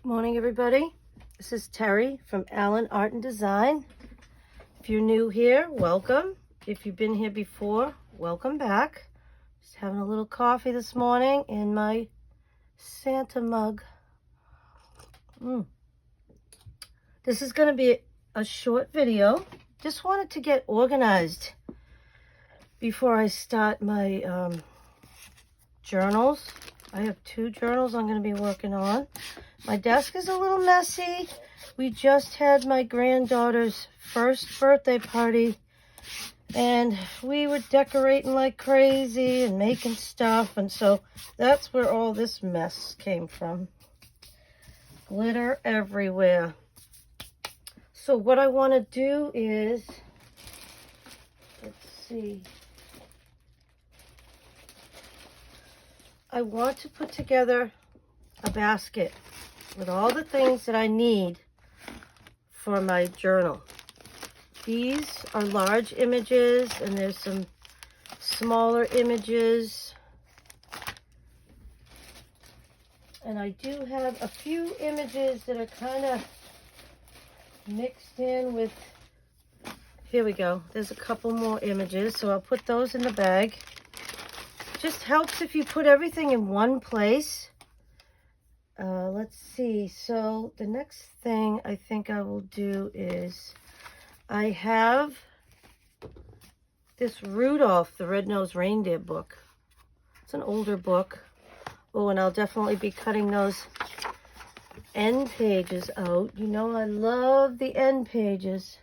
Good morning, everybody. This is Terry from Allen Art and Design. If you're new here, welcome. If you've been here before, welcome back. Just having a little coffee this morning in my Santa mug. This is going to be a short video. Just wanted to get organized before I start my journals. I have 2 journals I'm going to be working on. My desk is a little messy. We just had my granddaughter's first birthday party, and we were decorating like crazy and making stuff, and so that's where all this mess came from. Glitter everywhere. So what I want to do is, let's see. I want to put together a basket with all the things that I need for my journal. These are large images, and there's some smaller images. And I do have a few images that are kind of mixed in with, here we go. There's a couple more images, so I'll put those in the bag. Just helps if you put everything in one place. Let's see. So the next thing I think I will do is, I have this Rudolph the Red-Nosed Reindeer book. It's an older book. Oh, and I'll definitely be cutting those end pages out. You know I love the end pages.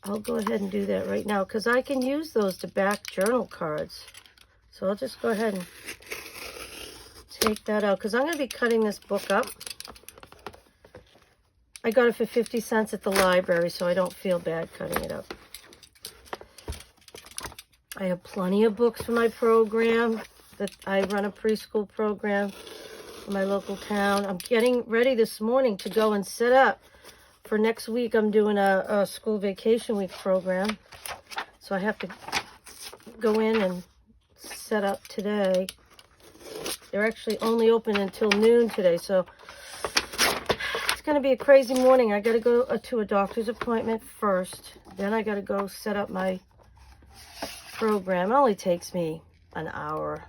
I'll go ahead and do that right now because I can use those to back journal cards. So I'll just go ahead and take that out because I'm going to be cutting this book up. I got it for 50 cents at the library, so I don't feel bad cutting it up. I have plenty of books for my program. That I run a preschool program in my local town. I'm getting ready this morning to go and set up. For next week, I'm doing a school vacation week program. So I have to go in and set up today. They're actually only open until noon today, so it's going to be a crazy morning. I got to go to a doctor's appointment first. Then I got to go set up my program. It only takes me an hour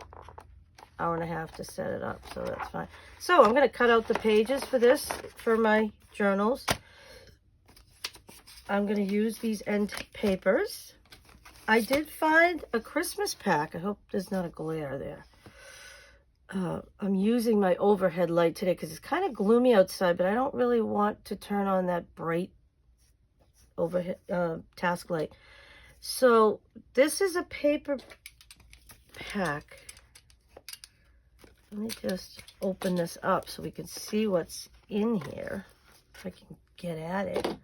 and a half to set it up, so that's fine. So I'm going to cut out the pages for this, for my journals. I'm going to use these end papers. I did find a Christmas pack. I hope there's not a glare there. I'm using my overhead light today because it's kind of gloomy outside, but I don't really want to turn on that bright overhead task light. So this is a paper pack. Let me just open this up so we can see what's in here. If I can get at it.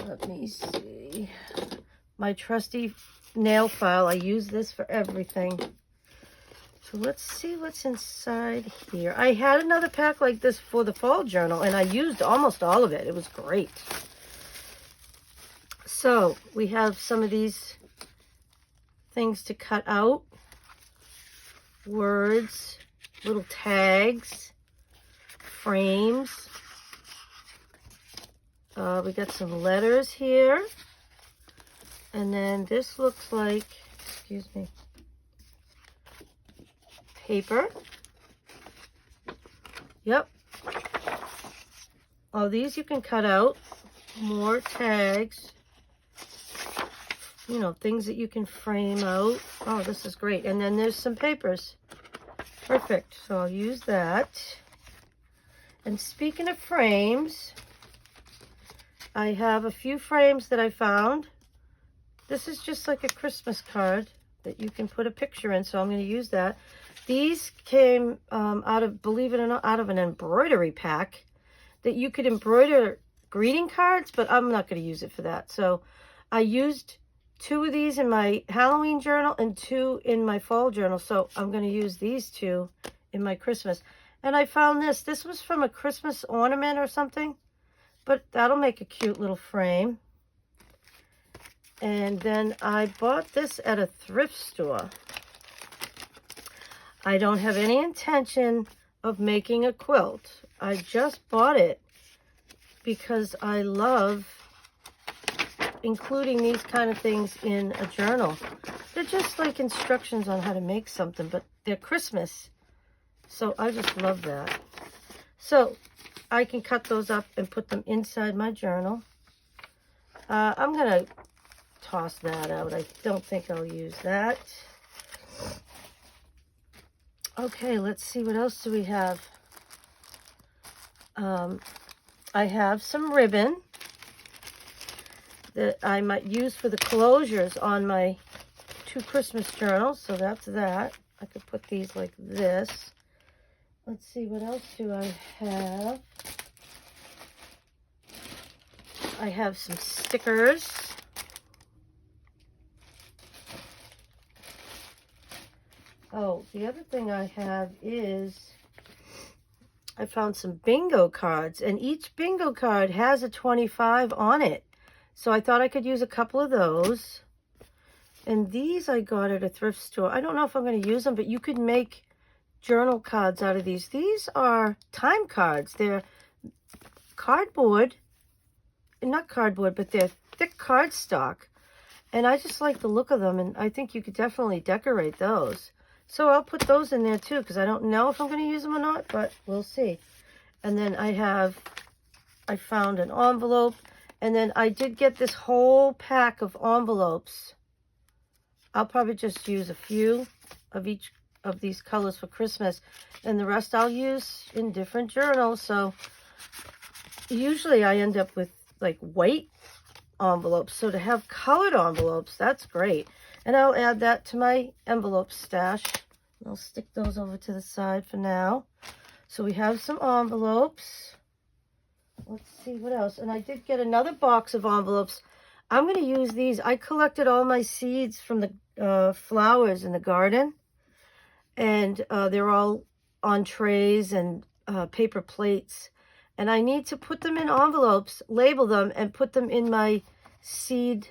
Let me see. My trusty nail file. I use this for everything. So let's see what's inside here. I had another pack like this for the fall journal, and I used almost all of it. It was great. So we have some of these things to cut out. Words, little tags, frames. We got some letters here. And then this looks like, excuse me, paper. Yep. Oh, these you can cut out. More tags. You know, things that you can frame out. Oh, this is great. And then there's some papers. Perfect. So I'll use that. And speaking of frames, I have a few frames that I found. This is just like a Christmas card that you can put a picture in, so I'm going to use that. These came out of, believe it or not, out of an embroidery pack that you could embroider greeting cards, but I'm not going to use it for that. So I used 2 of these in my Halloween journal and 2 in my fall journal, so I'm going to use these 2 in my Christmas. And I found this. This was from a Christmas ornament or something, but that'll make a cute little frame. And then I bought this at a thrift store. I don't have any intention of making a quilt. I just bought it because I love including these kind of things in a journal. They're just like instructions on how to make something, but they're Christmas. So I just love that. So I can cut those up and put them inside my journal. I'm going to toss that out. I don't think I'll use that. Okay, let's see. What else do we have? I have some ribbon that I might use for the closures on my 2 Christmas journals. So that's that. I could put these like this. Let's see, what else do I have? I have some stickers. Oh, the other thing I have is I found some bingo cards, and each bingo card has a 25 on it. So I thought I could use a couple of those. And these I got at a thrift store. I don't know if I'm going to use them, but you could make journal cards out of these. These are time cards. They're cardboard. Not cardboard, but they're thick cardstock. And I just like the look of them, and I think you could definitely decorate those. So I'll put those in there too, because I don't know if I'm going to use them or not, but we'll see. And then I found an envelope, and then I did get this whole pack of envelopes. I'll probably just use a few of each of these colors for Christmas, and the rest I'll use in different journals. So usually I end up with like white envelopes, so to have colored envelopes, that's great. And I'll add that to my envelope stash. I'll stick those over to the side for now. So we have some envelopes. Let's see what else. And I did get another box of envelopes. I'm going to use these. I collected all my seeds from the flowers in the garden, and they're all on trays and paper plates. And I need to put them in envelopes, label them, and put them in my seed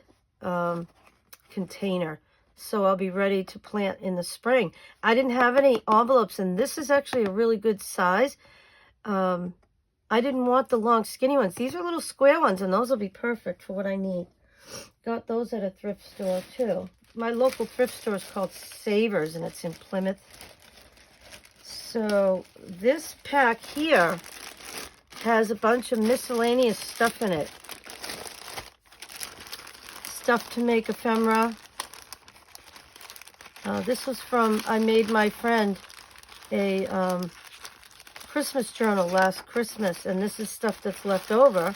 container. So I'll be ready to plant in the spring. I didn't have any envelopes, and this is actually a really good size. I didn't want the long skinny ones. These are little square ones, and those will be perfect for what I need. Got those at a thrift store too. My local thrift store is called Savers, and it's in Plymouth. So this pack here has a bunch of miscellaneous stuff in it. Stuff to make ephemera. This was from, I made my friend a Christmas journal last Christmas, and this is stuff that's left over.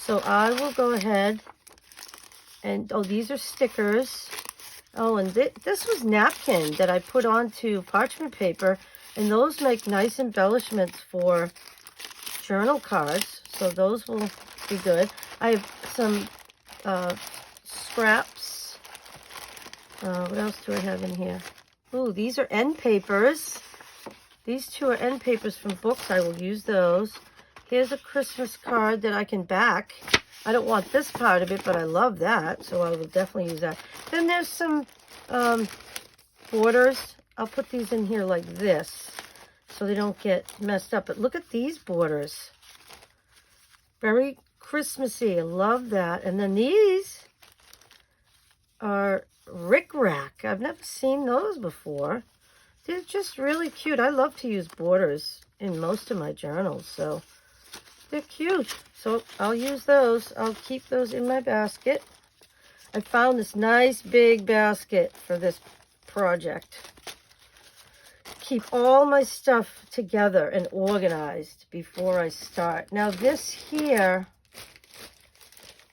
So I will go ahead and, oh, these are stickers. Oh, and this was napkin that I put onto parchment paper, and those make nice embellishments for journal cards. So those will be good. I have some scraps. What else do I have in here? Ooh, these are end papers. These 2 are end papers from books. I will use those. Here's a Christmas card that I can back. I don't want this part of it, but I love that, so I will definitely use that. Then there's some borders. I'll put these in here like this so they don't get messed up. But look at these borders. Very Christmassy. I love that. And then these are rickrack. I've never seen those before. They're just really cute. I love to use borders in most of my journals, so they're cute. So I'll use those. I'll keep those in my basket. I found this nice big basket for this project. Keep all my stuff together and organized before I start. Now this here,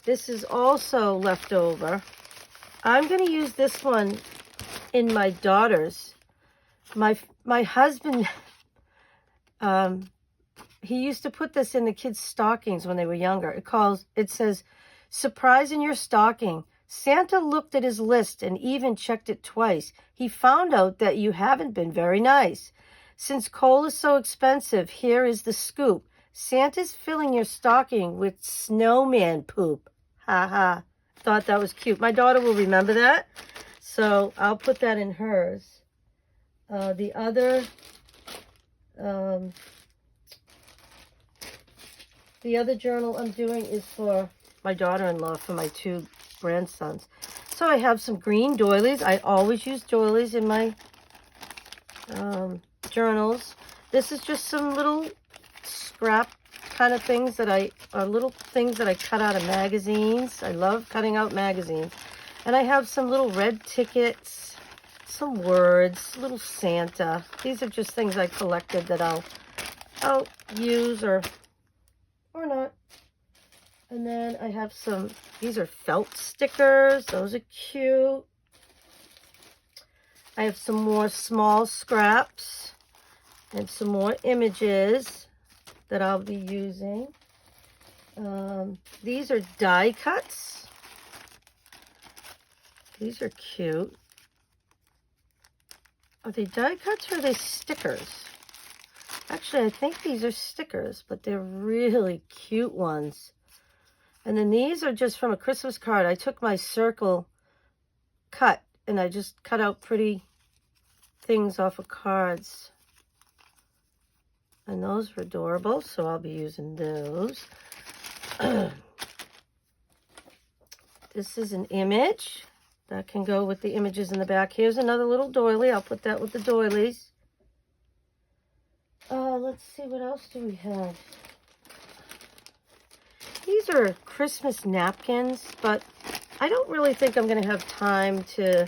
this is also left over. I'm going to use this one in my daughter's. My husband, he used to put this in the kids' stockings when they were younger. It says, "Surprise in your stocking. Santa looked at his list and even checked it twice. He found out that you haven't been very nice. Since coal is so expensive, here is the scoop. Santa's filling your stocking with snowman poop." Ha ha. Thought that was cute. My daughter will remember that, so I'll put that in hers. The other The other journal I'm doing is for my daughter-in-law, for my 2 grandsons. So I have some green doilies. I always use doilies in my journals. This is just some little scrap kind of things that little things that I cut out of magazines. I love cutting out magazines. And I have some little red tickets, some words, little Santa. These are just things I collected that I'll use or not. And then I have these are felt stickers. Those are cute. I have some more small scraps and some more images that I'll be using. These are die cuts. These are cute. Are they die cuts or are they stickers? Actually, I think these are stickers, but they're really cute ones. And then these are just from a Christmas card. I took my circle cut and I just cut out pretty things off of cards. And those were adorable, so I'll be using those. This is an image that can go with the images in the back. Here's another little doily. I'll put that with the doilies. Let's see, what else do we have? These are Christmas napkins, but I don't really think I'm going to have time to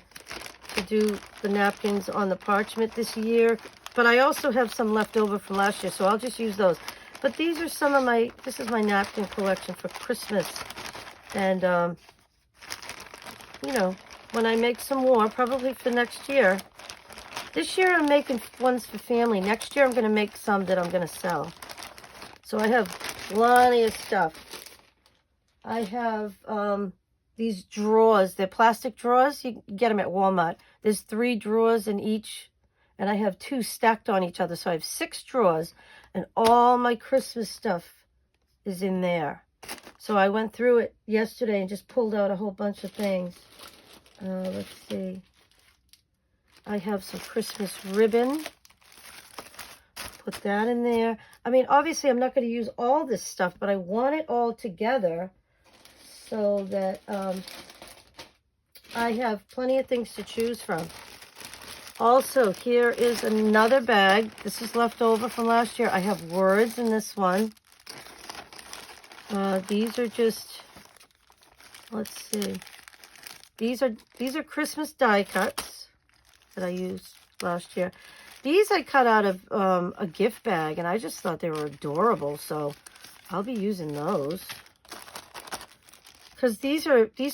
do the napkins on the parchment this year. But I also have some left over from last year, so I'll just use those. But these are some of this is my napkin collection for Christmas. And, you know, when I make some more, probably for next year. This year I'm making ones for family. Next year I'm going to make some that I'm going to sell. So I have plenty of stuff. I have these drawers. They're plastic drawers. You can get them at Walmart. There's 3 drawers in each. And I have 2 stacked on each other. So I have 6 drawers. And all my Christmas stuff is in there. So I went through it yesterday and just pulled out a whole bunch of things. Let's see. I have some Christmas ribbon. Put that in there. I mean, obviously, I'm not going to use all this stuff, but I want it all together so that I have plenty of things to choose from. Also, here is another bag. This is left over from last year. I have words in this one. These are just, let's see. These are Christmas die cuts that I used last year. These I cut out of a gift bag, and I just thought they were adorable, so I'll be using those. Because these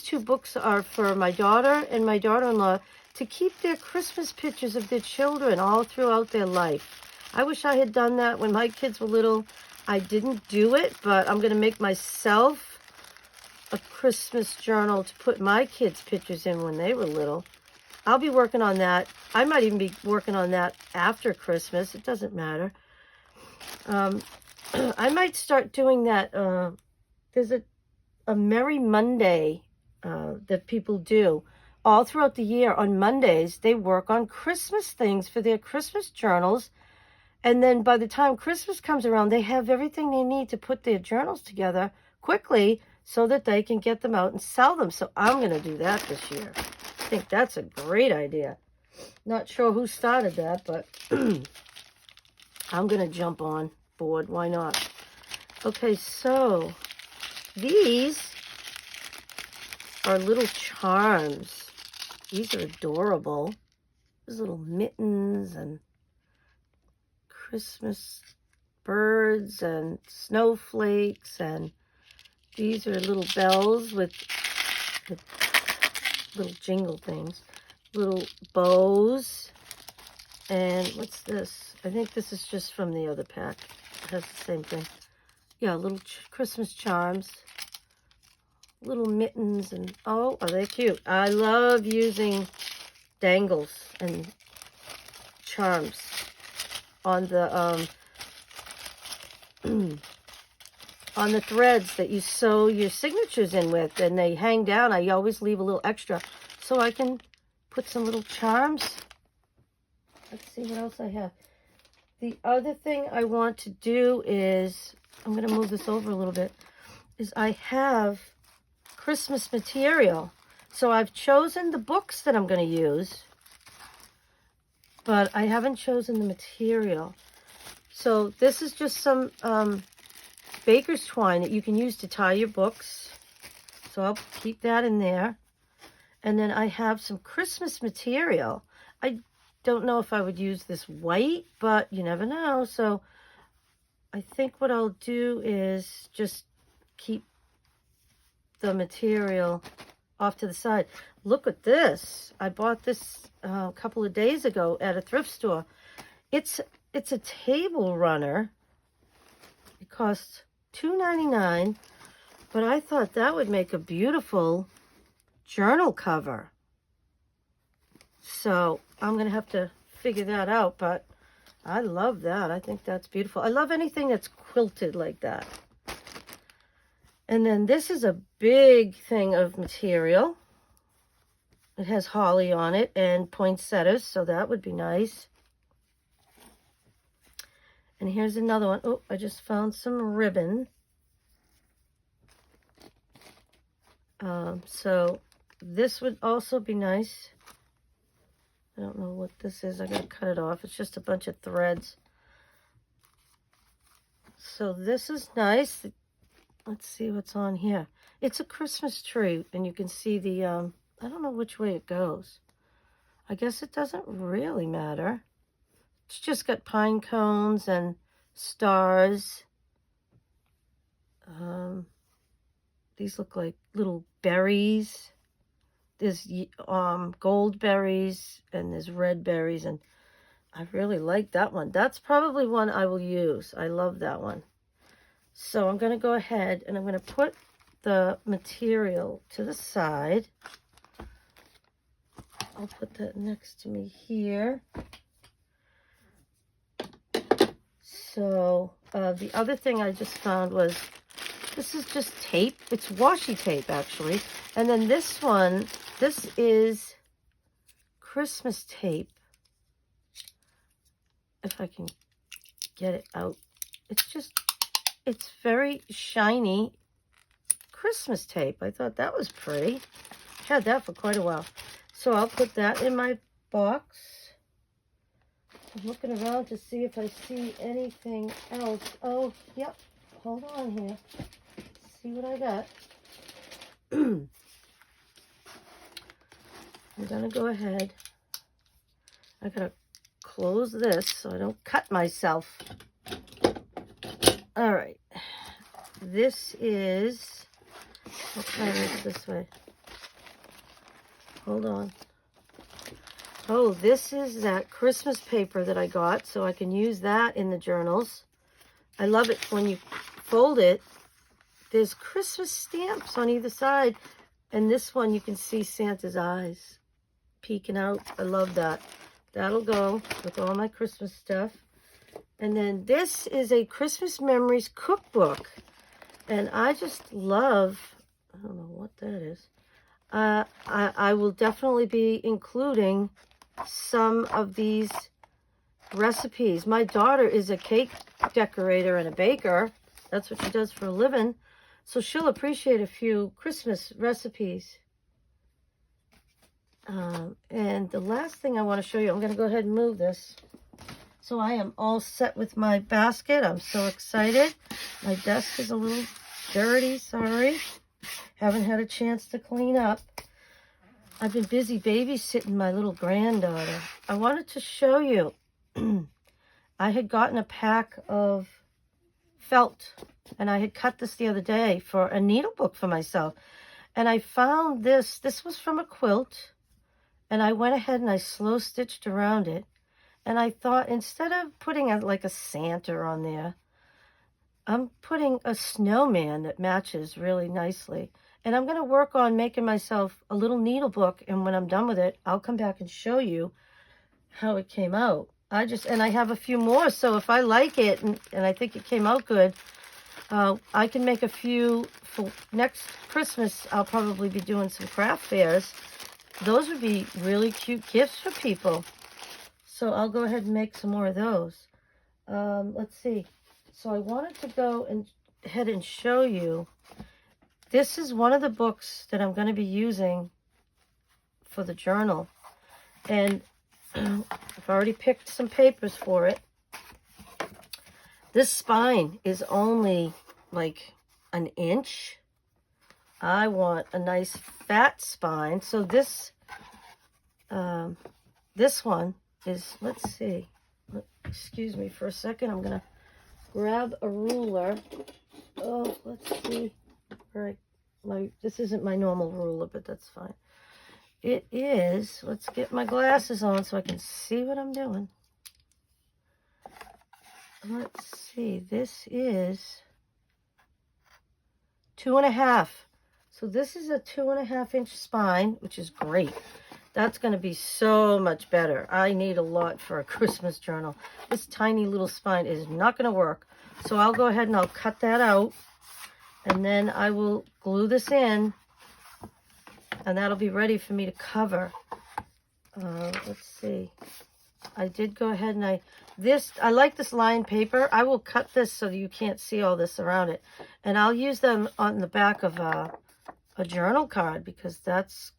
2 books are for my daughter and my daughter-in-law to keep their Christmas pictures of their children all throughout their life. I wish I had done that when my kids were little. I didn't do it, but I'm going to make myself a Christmas journal to put my kids' pictures in when they were little. I'll be working on that. I might even be working on that after Christmas. It doesn't matter. I might start doing that. There's a Merry Monday that people do. All throughout the year on Mondays, they work on Christmas things for their Christmas journals. And then by the time Christmas comes around, they have everything they need to put their journals together quickly so that they can get them out and sell them. So I'm going to do that this year. I think that's a great idea. Not sure who started that, but I'm going to jump on board. Why not? Okay, so these are little charms. These are adorable. There's little mittens and Christmas birds and snowflakes, and these are little bells with little jingle things, little bows, and what's this? I think this is just from the other pack. It has the same thing. Yeah, little Christmas charms, little mittens, and oh, are they cute? I love using dangles and charms on the on the threads that you sew your signatures in with, and they hang down. I always leave a little extra so I can put some little charms. Let's see what else I have. The other thing I want to do is I'm going to move this over a little bit, is I have Christmas material. So I've chosen the books that I'm going to use, but I haven't chosen the material. So this is just some baker's twine that you can use to tie your books. So I'll keep that in there. And then I have some Christmas material. I don't know if I would use this white, but you never know. So I think what I'll do is just keep the material off to the side. Look at this. I bought this a couple of days ago at a thrift store. It's a table runner. It costs $2.99, but I thought that would make a beautiful journal cover. So I'm going to have to figure that out, but I love that. I think that's beautiful. I love anything that's quilted like that. And then this is a big thing of material. It has holly on it and poinsettias, so that would be nice. And here's another one. Oh, I just found some ribbon. So this would also be nice. I don't know what this is. I gotta cut it off. It's just a bunch of threads. So this is nice. Let's see what's on here. It's a Christmas tree, and you can see the, I don't know which way it goes. I guess it doesn't really matter. It's just got pine cones and stars. These look like little berries. There's gold berries and there's red berries, and I really like that one. That's probably one I will use. I love that one. So I'm going to go ahead and I'm going to put the material to the side. I'll put that next to me here. So the other thing I just found was, this is just tape. It's washi tape, actually. And then this one, this is Christmas tape. If I can get it out. It's very shiny Christmas tape. I thought that was pretty. Had that for quite a while. So I'll put that in my box. I'm looking around to see if I see anything else. Oh, yep. Hold on here. See what I got. I'm going to go ahead. I got to close this so I don't cut myself. All right. This is, I'll try this way. Hold on. Oh, this is that Christmas paper that I got, so I can use that in the journals. I love it when you fold it. There's Christmas stamps on either side, and this one you can see Santa's eyes peeking out. I love that. That'll go with all my Christmas stuff. And then this is a Christmas Memories cookbook, and I just love, I don't know what that is. I will definitely be including some of these recipes. My daughter is a cake decorator and a baker. That's what she does for a living. So she'll appreciate a few Christmas recipes. And the last thing I want to show you, I'm going to go ahead and move this. So I am all set with my basket. I'm so excited. My desk is a little dirty, sorry. Haven't had a chance to clean up. I've been busy babysitting my little granddaughter. I wanted to show you. I had gotten a pack of felt, and I had cut this the other day for a needle book for myself. And I found this. This was from a quilt, and I went ahead and I slow stitched around it. And I thought, instead of putting like a Santa on there, I'm putting a snowman that matches really nicely. And I'm going to work on making myself a little needle book, and when I'm done with it, I'll come back and show you how it came out. And I have a few more, so if I like it and I think it came out good, I can make a few for next Christmas. I'll probably be doing some craft fairs. Those would be really cute gifts for people. So I'll go ahead and make some more of those. Let's see. So I wanted to go and ahead and show you. This is one of the books that I'm going to be using for the journal. And I've already picked some papers for it. This spine is only like an inch. I want a nice fat spine. So this this one is, let's see. Excuse me for a second. I'm going to grab a ruler. Oh, let's see. All right. This isn't my normal ruler, but that's fine. It is, let's get my glasses on so I can see what I'm doing. Let's see, this is 2.5. So this is a 2.5 inch spine, which is great. That's going to be so much better. I need a lot for a Christmas journal. This tiny little spine is not going to work. So I'll go ahead and I'll cut that out. And then I will glue this in. And that'll be ready for me to cover. Let's see. I did go ahead and I like this lined paper. I will cut this so you can't see all this around it. And I'll use them on the back of a journal card because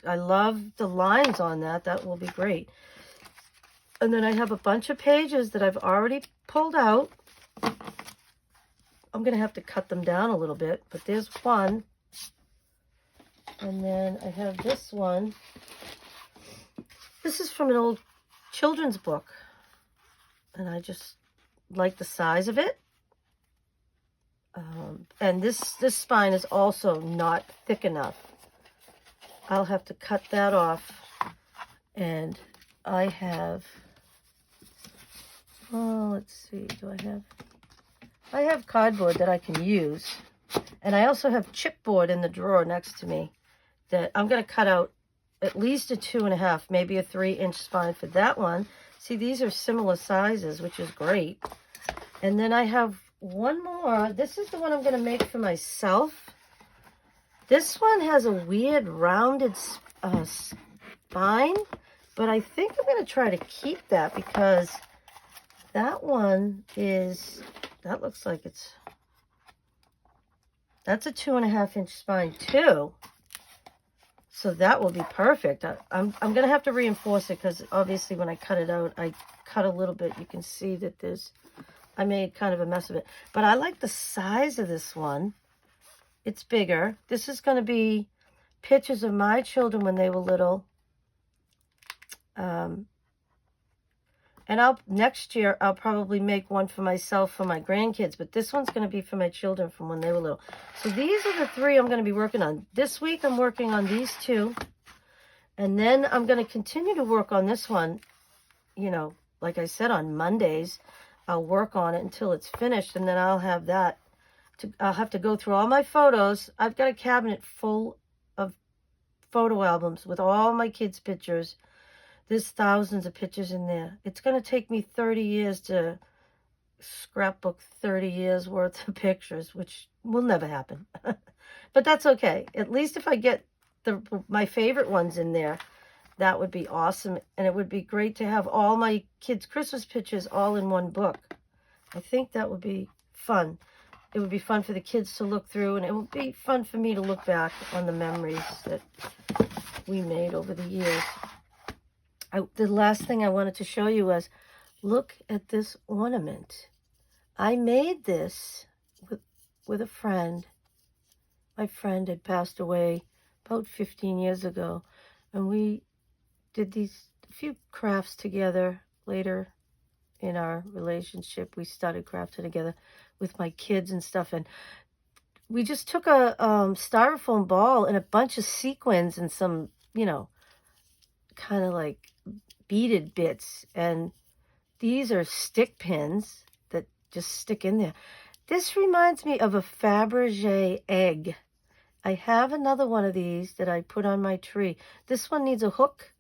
I love the lines on that. That will be great. And then I have a bunch of pages that I've already pulled out. I'm going to have to cut them down a little bit, but there's one. And then I have this one. This is from an old children's book. And I just like the size of it. And this spine is also not thick enough. I'll have to cut that off. And I have, let's see, I have cardboard that I can use. And I also have chipboard in the drawer next to me that I'm going to cut out at least a 2.5, maybe a 3-inch spine for that one. See, these are similar sizes, which is great. And then I have one more. This is the one I'm going to make for myself. This one has a weird rounded spine, but I think I'm going to try to keep that because that one is, that looks like that's a 2.5-inch spine too. So that will be perfect. I'm going to have to reinforce it because obviously when I cut it out, I cut a little bit. You can see that I made kind of a mess of it. But I like the size of this one. It's bigger. This is going to be pictures of my children when they were little. And next year, I'll probably make one for myself for my grandkids. But this one's going to be for my children from when they were little. So these are the 3 I'm going to be working on. This week, I'm working on these 2. And then I'm going to continue to work on this one. You know, like I said, on Mondays, I'll work on it until it's finished. And then I'll have that. I'll have to go through all my photos. I've got a cabinet full of photo albums with all my kids' pictures. There's thousands of pictures in there. It's going to take me 30 years to scrapbook 30 years worth of pictures, which will never happen. But that's okay. At least if I get my favorite ones in there, that would be awesome. And it would be great to have all my kids' Christmas pictures all in one book. I think that would be fun. It would be fun for the kids to look through, and it would be fun for me to look back on the memories that we made over the years. The last thing I wanted to show you was, look at this ornament. I made this with a friend. My friend had passed away about 15 years ago, and we did a few crafts together. Later in our relationship, we started crafting together with my kids and stuff, and we just took a styrofoam ball and a bunch of sequins and some, kind of like beaded bits, and these are stick pins that just stick in there. This reminds me of a Fabergé egg. I have another one of these that I put on my tree. This one needs a hook,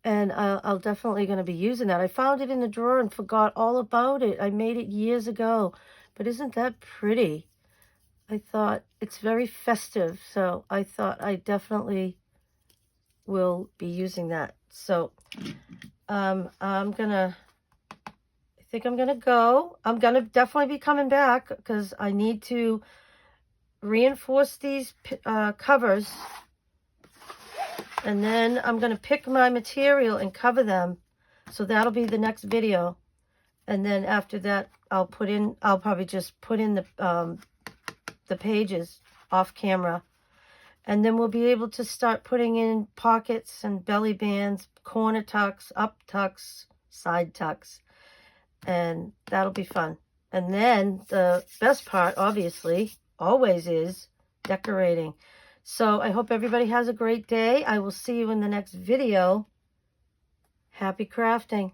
and I'll definitely going to be using that. I found it in the drawer and forgot all about it. I made it years ago, but isn't that pretty? I thought it's very festive, so I thought I definitely will be using that. So I'm gonna, I think I'm going to go. I'm going to definitely be coming back because I need to reinforce these covers. And then I'm going to pick my material and cover them. So that'll be the next video. And then after that, I'll probably just put in the pages off camera. And then we'll be able to start putting in pockets and belly bands, corner tucks, up tucks, side tucks. And that'll be fun. And then the best part, obviously, always is decorating. So I hope everybody has a great day. I will see you in the next video. Happy crafting.